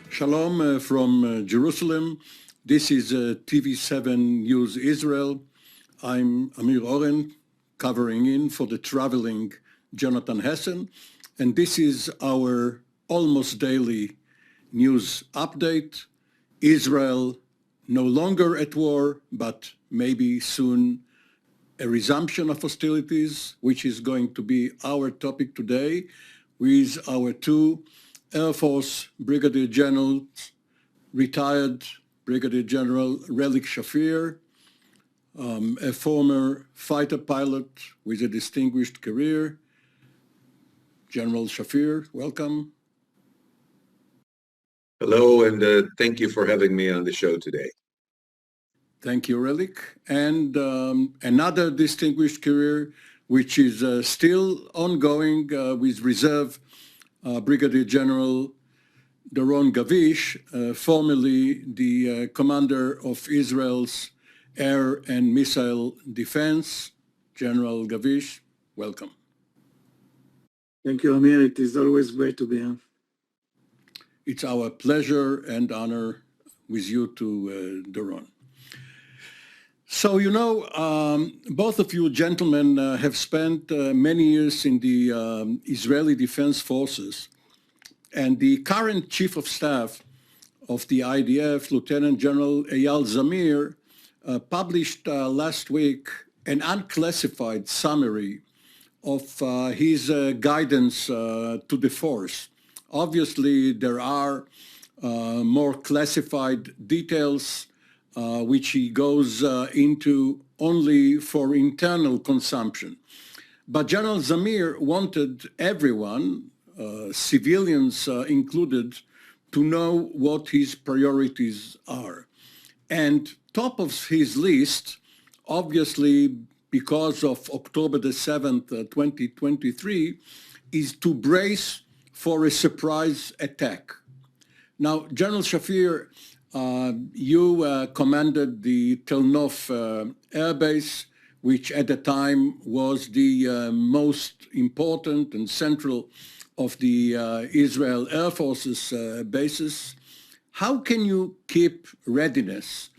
Shalom from Jerusalem. This is TV7 News Israel. I'm Amir Oren, covering in for the traveling Jonathan Hessen, and this is our almost daily news update. Israel no longer at war, but maybe soon a resumption of hostilities, which is going to be our topic today with our two Air Force Brigadier Generals, retired Brigadier General Relik Shafir, a former fighter pilot with a distinguished career. General Shafir, welcome. Hello, and thank you for having me on the show today. Thank you, Relik. And another distinguished career, which is still ongoing with Reserve Brigadier General Doron Gavish, formerly the commander of Israel's air and missile defense. General Gavish, welcome. Thank you, Amir. It is always great to be here. It's our pleasure and honor with you too, Doron. So, you know, both of you gentlemen have spent many years in the Israeli Defense Forces, and the current Chief of Staff of the IDF, Lieutenant General Eyal Zamir, published last week an unclassified summary of his guidance to the force. Obviously, there are more classified details which he goes into only for internal consumption. But General Zamir wanted everyone, civilians included, to know what his priorities are. And top of his list, obviously because of October the 7th, 2023, is to brace for a surprise attack. Now, General Shafir, you commanded the Tel Nof Air Base, which at the time was the most important and central of the Israel Air Force's bases. How can you keep readiness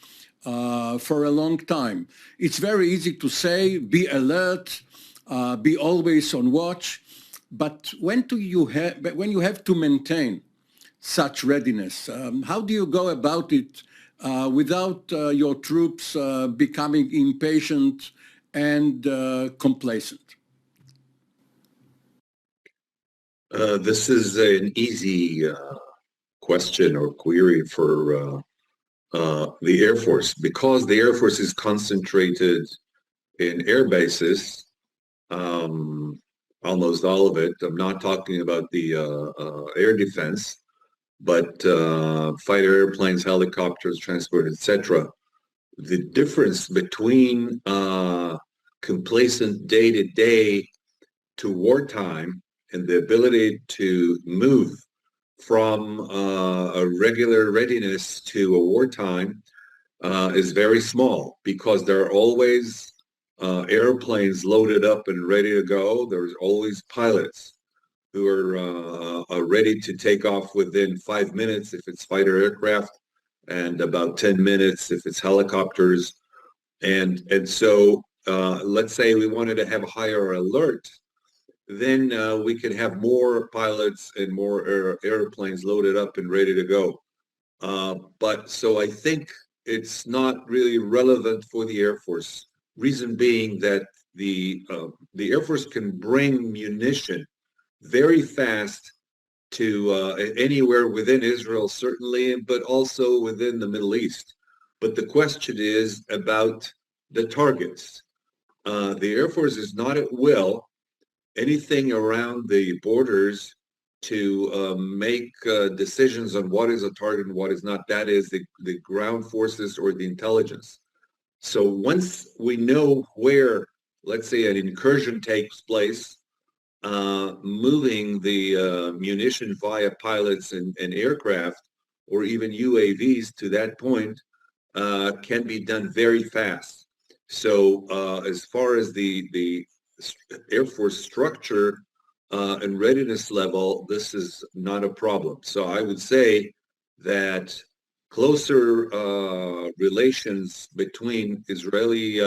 for a long time? It's very easy to say, be alert, be always on watch, but when you have to maintain such readiness, how do you go about it without your troops becoming impatient and complacent? This is an easy question or query for the Air Force, because the Air Force is concentrated in air bases, almost all of it. I'm not talking about the air defense, but fighter airplanes, helicopters, transport, etc. The difference between complacent day-to-day to wartime and the ability to move from a regular readiness to a wartime is very small, because there are always airplanes loaded up and ready to go. There's always pilots who are ready to take off within 5 minutes if it's fighter aircraft, and about 10 minutes if it's helicopters. And so let's say we wanted to have a higher alert, then we could have more pilots and more airplanes loaded up and ready to go. But so I think it's not really relevant for the Air Force. Reason being that the Air Force can bring munition very fast to anywhere within Israel, certainly, but also within the Middle East. But the question is about the targets. The Air Force is not at will anything around the borders to make decisions on what is a target and what is not. That is the ground forces or the intelligence. So once we know where, let's say, an incursion takes place, moving the munition via pilots and aircraft, or even UAVs to that point, can be done very fast. So as far as the Air Force structure, and readiness level, this is not a problem. So I would say that closer relations between Israeli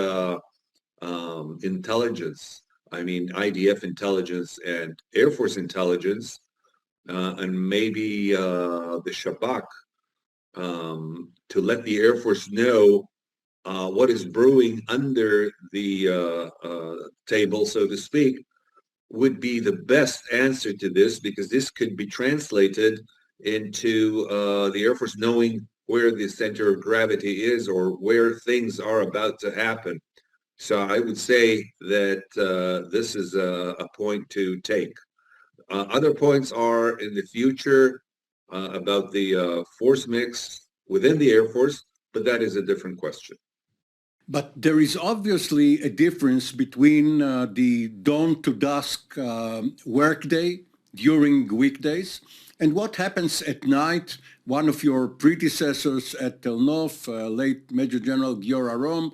intelligence, I mean IDF intelligence and Air Force intelligence, and maybe the Shabak, to let the Air Force know what is brewing under the table, so to speak, would be the best answer to this, because this could be translated into the Air Force knowing where the center of gravity is or where things are about to happen. So I would say that this is a point to take. Other points are in the future about the force mix within the Air Force, but that is a different question. But there is obviously a difference between the dawn to dusk workday during weekdays and what happens at night. One of your predecessors at Tel Nof, late Major General Gior Arom,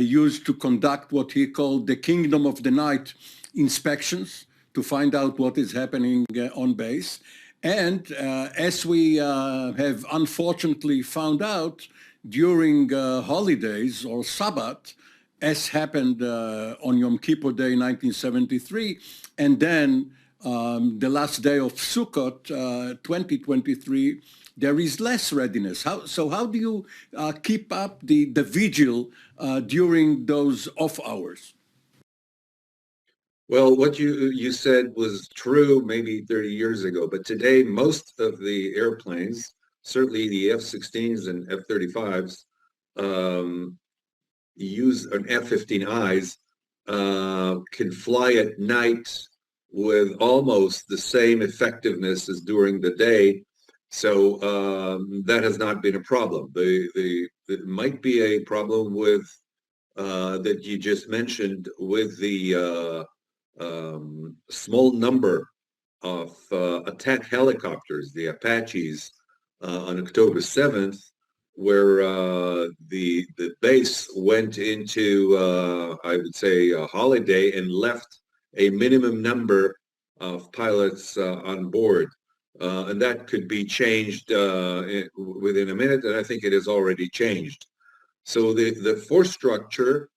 used to conduct what he called the Kingdom of the Night inspections to find out what is happening on base. And as we have unfortunately found out, during holidays or Sabbath, as happened on Yom Kippur Day 1973, and then the last day of Sukkot 2023, there is less readiness. How do you keep up the vigil during those off hours? Well, what you said was true maybe 30 years ago, but today most of the airplanes, certainly the F-16s and F-35s, use an F-15Is, can fly at night with almost the same effectiveness as during the day. So that has not been a problem. It might be a problem with that you just mentioned with the small number of attack helicopters, the Apaches, on October 7th, where the base went into, I would say, a holiday and left a minimum number of pilots on board. And that could be changed within a minute, and I think it has already changed. So the force structure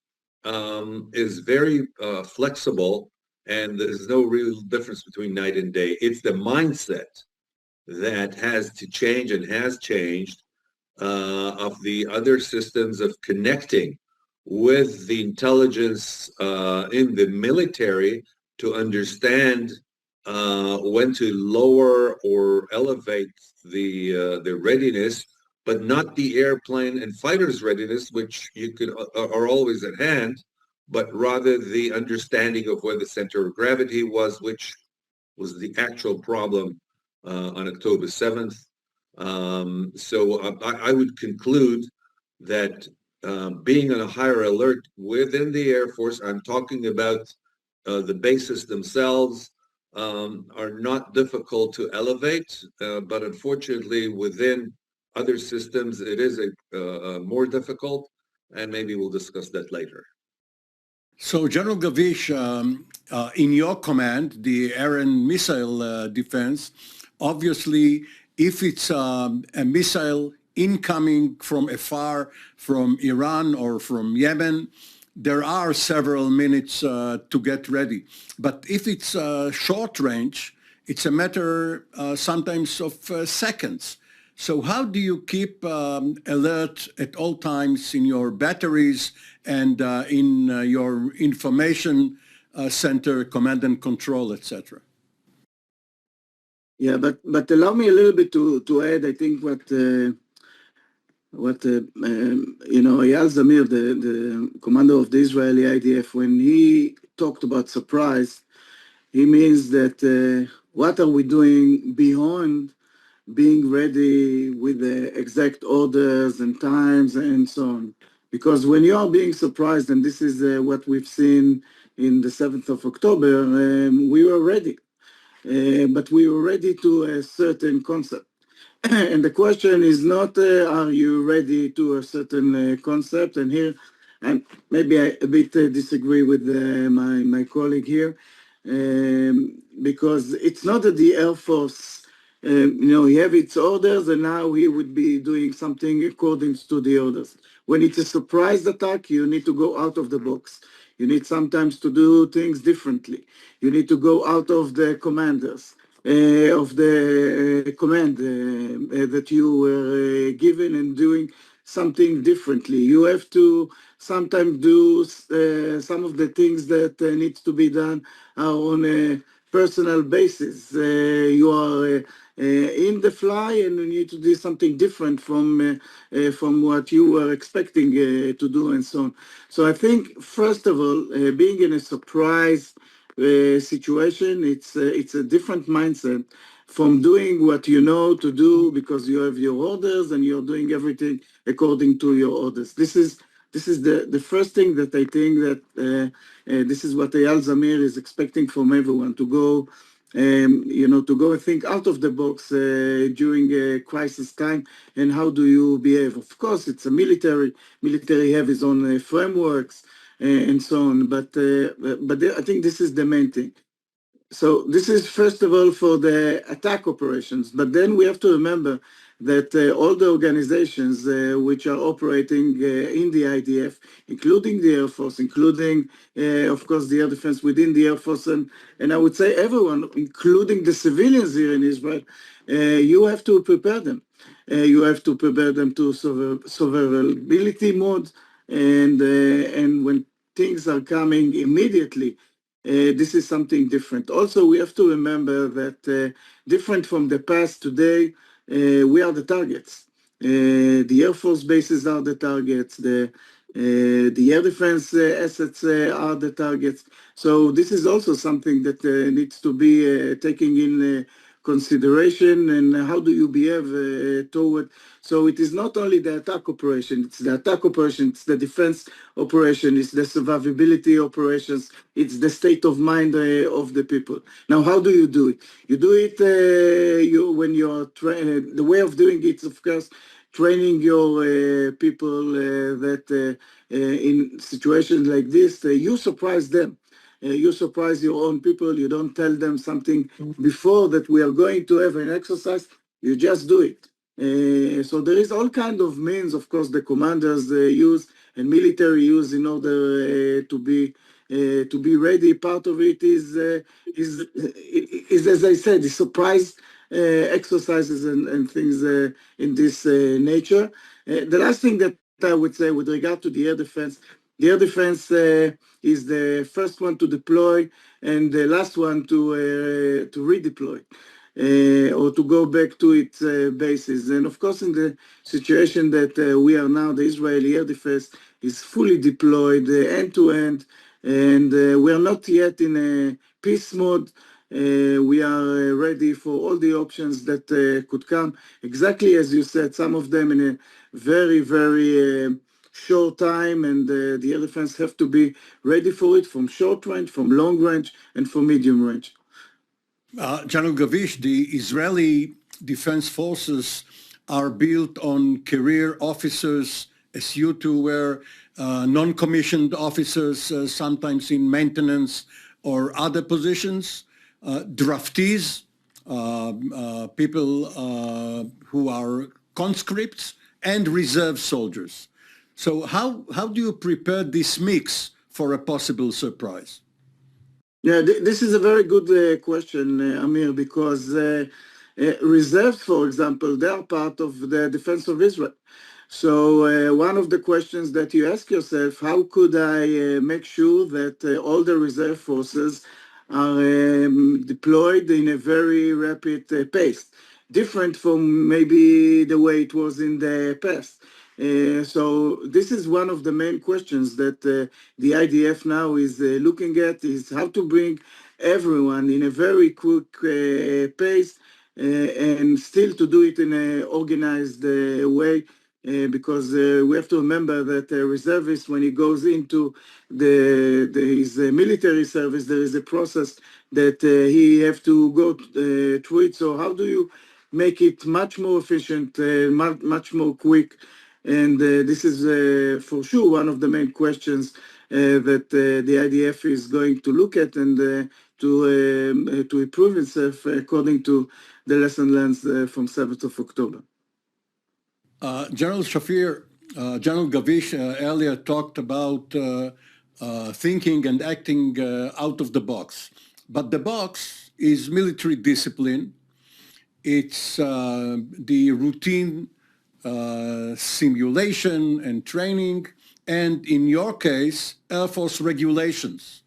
is very flexible, and there's no real difference between night and day. It's the mindset that has to change and has changed of the other systems of connecting with the intelligence in the military to understand when to lower or elevate the readiness, but not the airplane and fighters' readiness, which are always at hand, but rather the understanding of where the center of gravity was, which was the actual problem on October 7th. So I would conclude that being on a higher alert within the Air Force, I'm talking about the bases themselves, are not difficult to elevate, but unfortunately within other systems it is a more difficult, and maybe we'll discuss that later. So, General Gavish, in your command, the Oren missile defense, obviously, if it's a missile incoming from afar, from Iran or from Yemen, there are several minutes to get ready. But if it's short range, it's a matter sometimes of seconds. So how do you keep alert at all times in your batteries and in your information center, command and control, etc.? Yeah, but allow me a little bit to add. I think what Eyal Zamir, the commander of the Israeli IDF, when he talked about surprise, he means that what are we doing beyond being ready with the exact orders and times and so on. Because when you are being surprised, and this is what we've seen in the 7th of October, we were ready. But we were ready to a certain concept. And the question is not, are you ready to a certain concept? And here, and maybe I a bit disagree with my colleague here. because it's not that the Air Force, he have its orders and now he would be doing something according to the orders. When it's a surprise attack, you need to go out of the box. You need sometimes to do things differently. You need to go out of the commanders, of the command that you were given and doing something differently. You have to sometimes do some of the things that needs to be done are on a personal basis. You are in the fly and you need to do something different from what you were expecting to do and so on. So I think, first of all, being in a surprise situation, it's a different mindset from doing what you know to do because you have your orders and you're doing everything according to your orders. This is the first thing that I think that this is what Eyal Zamir is expecting from everyone, to go to go and think out of the box during a crisis time, and how do you behave. Of course, it's a military have its own frameworks and so on, but I think this is the main thing. So this is first of all for the attack operations, but then we have to remember that all the organizations which are operating in the IDF, including the Air Force, including, of course, the air defense within the Air Force, and I would say everyone, including the civilians here in Israel, you have to prepare them. You have to prepare them to survivability mode, and when things are coming immediately, this is something different. Also, we have to remember that different from the past, today, we are the targets. The Air Force bases are the targets. The air defense assets are the targets. So this is also something that needs to be taken in consideration, and how do you behave toward. So it is not only the attack operation, it's the attack operation, it's the defense operation, it's the survivability operations, it's the state of mind of the people. Now, how do you do it? You do it when you're the way of doing it is, of course, training your people that in situations like this, you surprise them. You surprise your own people. You don't tell them something before that we are going to have an exercise. You just do it. So there is all kind of means, of course, the commanders use and military use in order to be ready. Part of it is as I said, the surprise exercises and things in this nature. The last thing that I would say with regard to the air defense is the first one to deploy and the last one to redeploy or to go back to its bases. And of course, in the situation that we are now, the Israeli air defense is fully deployed end to end, and we are not yet in a peace mode. We are ready for all the options that could come. Exactly as you said, some of them in a very, very short time, and the air defense have to be ready for it from short range, from long range, and from medium range. General Gavish, the Israeli Defense Forces are built on career officers, as you two were, non-commissioned officers, sometimes in maintenance or other positions, draftees, people who are conscripts, and reserve soldiers. So how do you prepare this mix for a possible surprise? Yeah, this is a very good question, Amir, because reserves, for example, they are part of the defense of Israel. So one of the questions that you ask yourself, how could I make sure that all the reserve forces are deployed in a very rapid pace, different from maybe the way it was in the past? So this is one of the main questions that the IDF now is looking at, is how to bring everyone in a very quick pace and still to do it in an organized way. Because we have to remember that a reservist, when he goes into his military service, there is a process that he have to go through it. So how do you make it much more efficient, much more quick? And this is for sure one of the main questions that the IDF is going to look at and to improve itself according to the lesson learned from 7th of October. General Shafir, General Gavish earlier talked about thinking and acting out of the box. But the box is military discipline. It's the routine simulation and training, and in your case, Air Force regulations.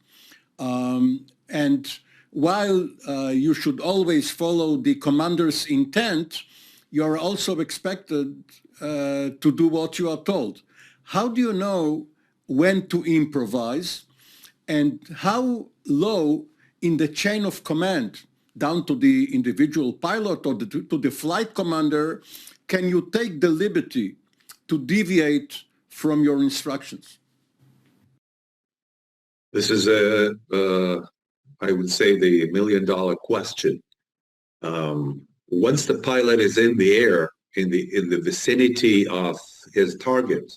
And while you should always follow the commander's intent, you're also expected to do what you are told. How do you know when to improvise, and how low in the chain of command, down to the individual pilot or to the flight commander, can you take the liberty to deviate from your instructions? This is I would say, the million-dollar question. Once the pilot is in the air, in the vicinity of his target,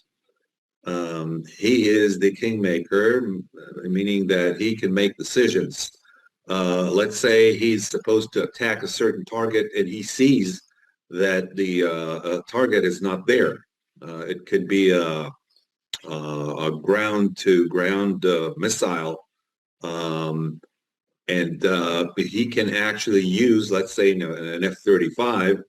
he is the kingmaker, meaning that he can make decisions. Let's say he's supposed to attack a certain target and he sees that the target is not there. It could be a ground-to-ground missile, and he can actually use, let's say, an F-35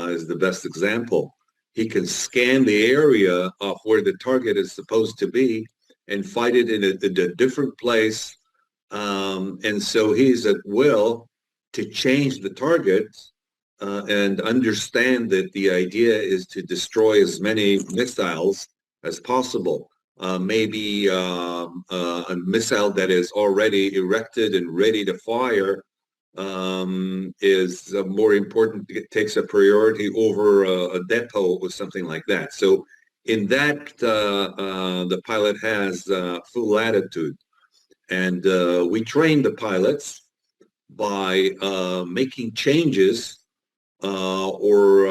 is the best example. He can scan the area of where the target is supposed to be and fight it in a different place. And so he's at will to change the target and understand that the idea is to destroy as many missiles as possible. Maybe a missile that is already erected and ready to fire is more important, it takes a priority over a depot or something like that. So in that, the pilot has full latitude. And we train the pilots by making changes or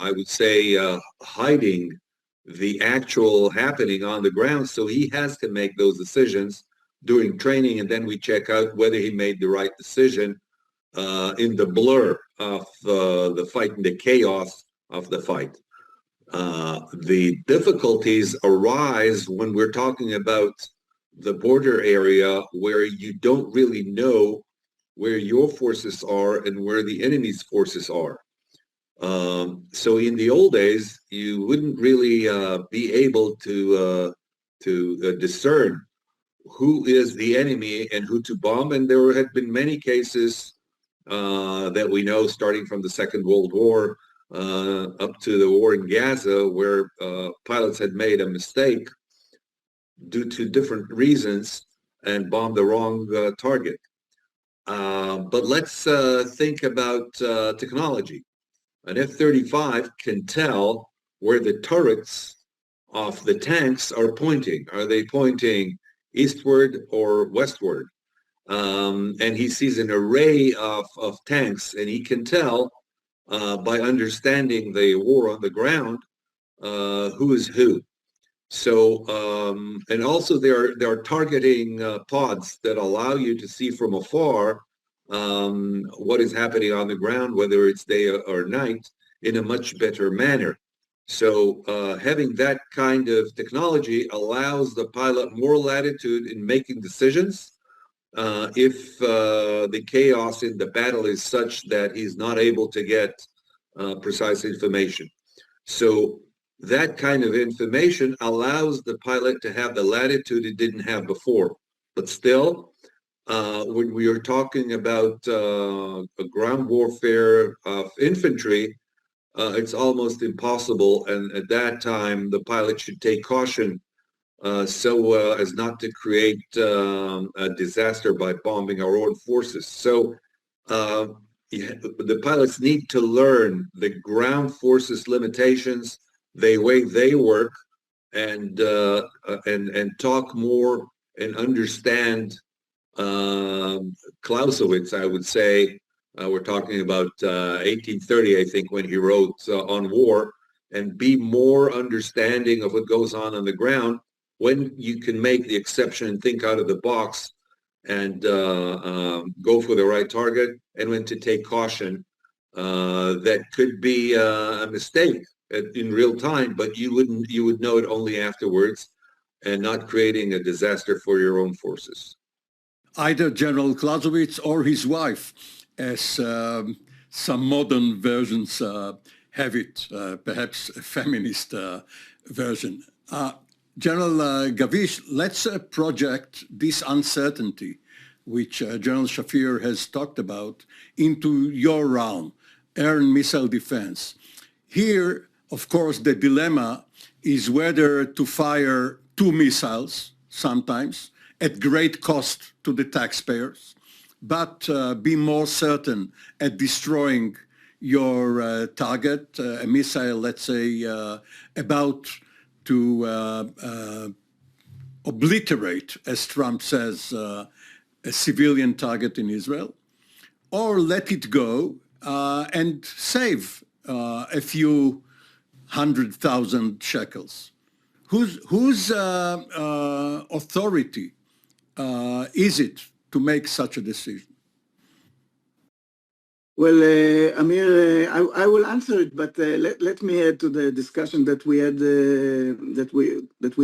I would say hiding the actual happening on the ground. So he has to make those decisions during training, and then we check out whether he made the right decision in the blur of the fight, in the chaos of the fight. The difficulties arise when we're talking about the border area where you don't really know where your forces are and where the enemy's forces are. So in the old days, you wouldn't really be able to discern who is the enemy and who to bomb. And there had been many cases that we know, starting from the Second World War up to the war in Gaza, where pilots had made a mistake due to different reasons and bombed the wrong target. But let's think about technology. An F-35 can tell where the turrets of the tanks are pointing. Are they pointing eastward or westward? And he sees an array of tanks, and he can tell by understanding the war on the ground who is who. So, and also there are targeting pods that allow you to see from afar what is happening on the ground, whether it's day or night, in a much better manner. So having that kind of technology allows the pilot more latitude in making decisions if the chaos in the battle is such that he's not able to get precise information. So that kind of information allows the pilot to have the latitude it didn't have before. But still, when we are talking about a ground warfare of infantry, it's almost impossible. And at that time, the pilot should take caution so as not to create a disaster by bombing our own forces. So the pilots need to learn the ground forces limitations, the way they work, and talk more and understand Clausewitz, I would say. We're talking about 1830, I think, when he wrote on war, and be more understanding of what goes on the ground when you can make the exception and think out of the box and go for the right target, and when to take caution. That could be a mistake in real time, but you would know it only afterwards, and not creating a disaster for your own forces. Either General Clausewitz or his wife, as some modern versions have it, perhaps a feminist version. General Gavish, let's project this uncertainty, which General Shafir has talked about, into your realm, air and missile defense. Here, of course, the dilemma is whether to fire 2 missiles, sometimes, at great cost to the taxpayers, but be more certain at destroying your target, a missile, let's say, about to obliterate, as Trump says, a civilian target in Israel, or let it go and save a few 100,000 shekels. Whose authority is it to make such a decision? Well, Amir, I will answer it, but let me add to the discussion that we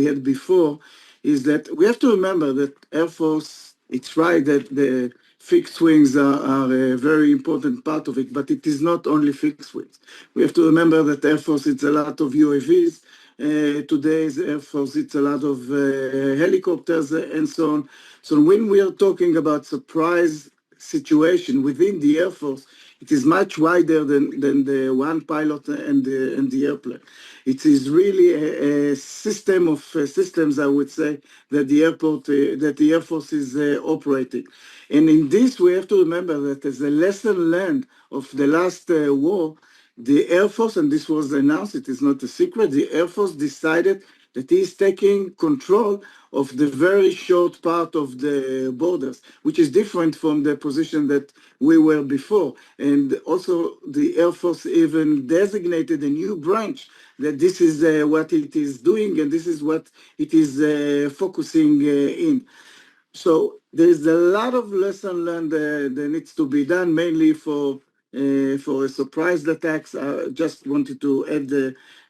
had before. Is that we have to remember that Air Force. It's right that the fixed wings are a very important part of it, but it is not only fixed wings. We have to remember that Air Force, it's a lot of UAVs. Today's Air Force, it's a lot of helicopters and so on. So when we are talking about surprise situation within the Air Force, it is much wider than the one pilot and the airplane. It is really a system of systems, I would say, that the Air Force is operating. And in this, we have to remember that as a lesson learned of the last war, the Air Force, and this was announced, it is not a secret, the Air Force decided that he is taking control of the very short part of the borders, which is different from the position that we were before. And also the Air Force even designated a new branch that this is what it is doing and this is what it is focusing in. So there's a lot of lesson learned that needs to be done, mainly for surprise attacks. I just wanted to add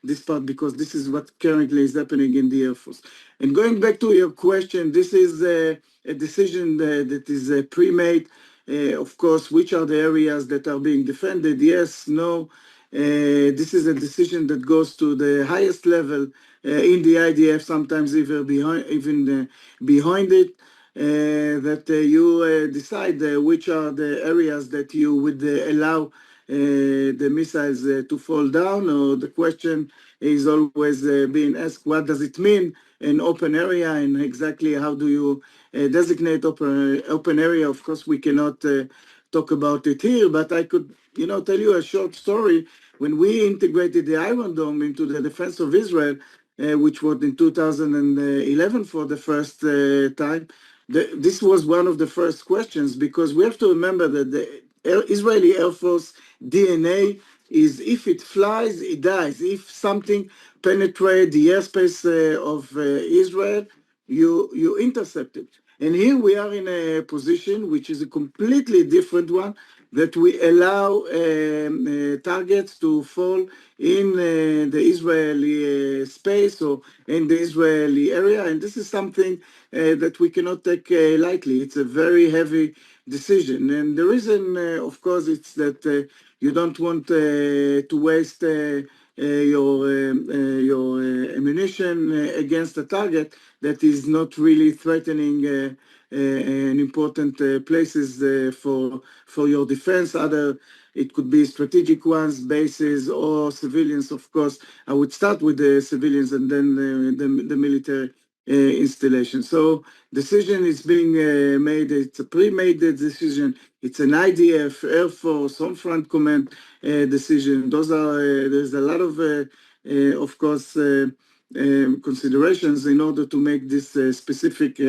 this part because this is what currently is happening in the Air Force. And going back to your question, this is a decision that is pre-made. Of course, which are the areas that are being defended? Yes, no. This is a decision that goes to the highest level in the IDF, sometimes even behind it. That you decide which are the areas that you would allow the missiles to fall down, or the question is always being asked, what does it mean in open area, and exactly how do you designate open area? Of course, we cannot talk about it here, but I could, tell you a short story. When we integrated the Iron Dome into the defense of Israel, which was in 2011 for the first time, this was one of the first questions, because we have to remember that the Israeli Air Force DNA is if it flies, it dies. If something penetrates the airspace of Israel, you intercept it. And here we are in a position which is a completely different one, that we allow targets to fall in the Israeli space or in the Israeli area. And this is something that we cannot take lightly. It's a very heavy decision. And the reason, of course, it's that you don't want to waste your ammunition against a target that is not really threatening and important places for your defense. It could be strategic ones, bases, or civilians. Of course, I would start with the civilians and then the military installation. So decision is being made. It's a pre-made decision. It's an IDF, Air Force, Home Front Command decision. There's a lot of course, considerations in order to make this specific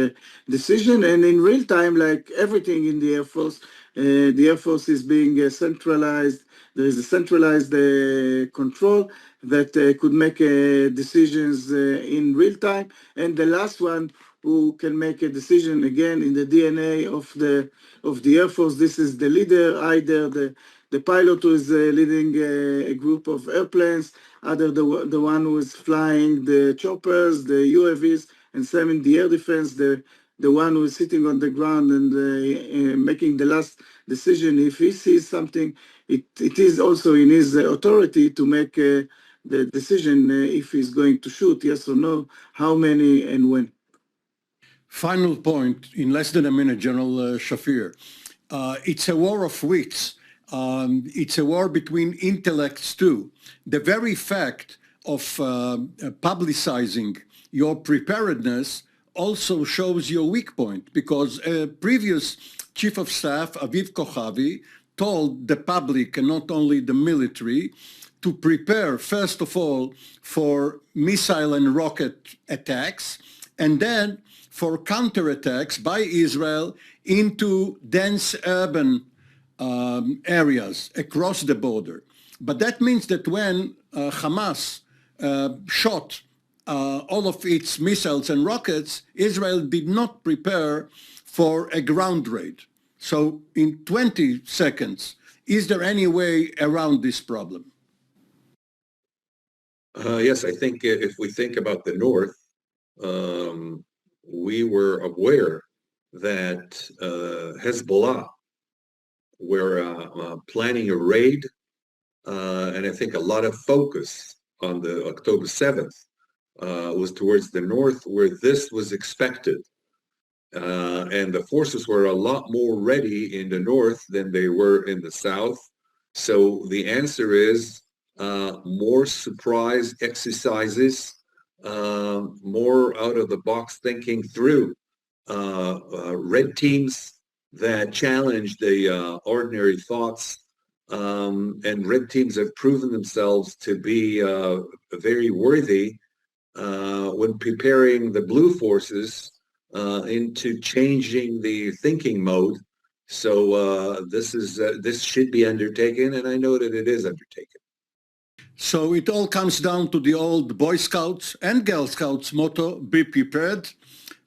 decision. And in real time, like everything in the Air Force is being centralized. There is a centralized control that could make decisions in real time. And the last one who can make a decision. Again, in the DNA of the Air Force, this is the leader, either the pilot who is leading a group of airplanes, either the one who is flying the choppers, the UAVs, and same in the air defense, the one who is sitting on the ground and making the last decision. If he sees something, it is also in his authority to make the decision if he's going to shoot, yes or no, how many and when. Final point, in less than a minute, General Shafir. It's a war of wits. It's a war between intellects too. The very fact of publicizing your preparedness also shows your weak point, because a previous Chief of Staff, Aviv Kochavi, told the public and not only the military to prepare, first of all, for missile and rocket attacks, and then for counterattacks by Israel into dense urban areas across the border. But that means that when Hamas shot all of its missiles and rockets, Israel did not prepare for a ground raid. So in 20 seconds, is there any way around this problem? Yes, I think if we think about the North, we were aware that Hezbollah were planning a raid, and I think a lot of focus on the October 7th was towards the North, where this was expected. And the forces were a lot more ready in the North than they were in the South. So the answer is more surprise exercises, more out-of-the-box thinking through red teams that challenge the ordinary thoughts, and red teams have proven themselves to be very worthy when preparing the blue forces into changing the thinking mode. So this should be undertaken, and I know that it is undertaken. So it all comes down to the old Boy Scouts and Girl Scouts motto, be prepared.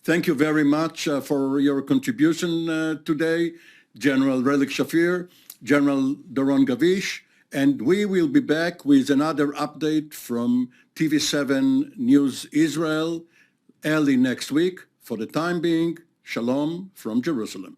Thank you very much for your contribution today, General Relik Shafir, General Doron Gavish, and we will be back with another update from TV7 News Israel early next week. For the time being, Shalom from Jerusalem.